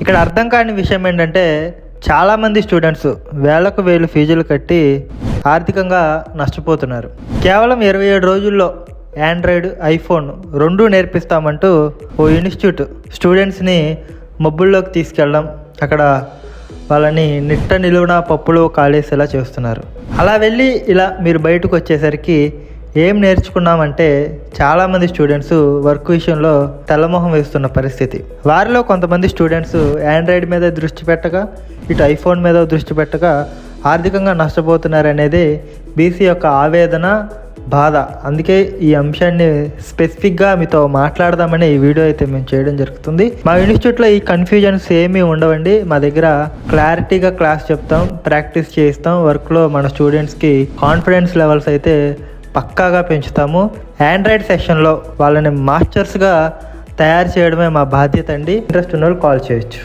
ఇక్కడ అర్థం కాని విషయం ఏంటంటే చాలామంది స్టూడెంట్స్ వేలకు వేలు ఫీజులు కట్టి ఆర్థికంగా నష్టపోతున్నారు. కేవలం 27 రోజుల్లో ఆండ్రాయిడ్, ఐఫోన్ రెండూ నేర్పిస్తామంటూ ఓ ఇన్స్టిట్యూట్ స్టూడెంట్స్ని మబ్బుల్లోకి తీసుకెళ్ళడం, అక్కడ వాళ్ళని నిట్ట నిలువున పప్పులో కాలేసేలా చేస్తున్నారు. అలా వెళ్ళి ఇలా మీరు బయటకు వచ్చేసరికి ఏం నేర్చుకున్నామంటే చాలామంది స్టూడెంట్స్ వర్క్ విషయంలో తెల్లమొహం వేస్తున్న పరిస్థితి. వారిలో కొంతమంది స్టూడెంట్స్ ఆండ్రాయిడ్ మీద దృష్టి పెట్టగా, ఇటు ఐఫోన్ మీద దృష్టి పెట్టగా ఆర్థికంగా నష్టపోతున్నారనేది బీసీ యొక్క ఆవేదన, బాధ. అందుకే ఈ అంశాన్ని స్పెసిఫిక్గా మీతో మాట్లాడదామని ఈ వీడియో అయితే మేము చేయడం జరుగుతుంది. మా ఇన్స్టిట్యూట్లో ఈ కన్ఫ్యూజన్స్ ఏమీ ఉండవండి. మా దగ్గర క్లారిటీగా క్లాస్ చెప్తాం, ప్రాక్టీస్ చేయిస్తాం. వర్క్లో మన స్టూడెంట్స్కి కాన్ఫిడెన్స్ లెవెల్స్ అయితే పక్కాగా పెంచుతాము. ఆండ్రాయిడ్ సెక్షన్లో వాళ్ళని మాస్టర్స్గా తయారు చేయడమే మా బాధ్యత అండి. ఇంట్రెస్ట్ ఉన్న వాళ్ళు కాల్ చేయొచ్చు.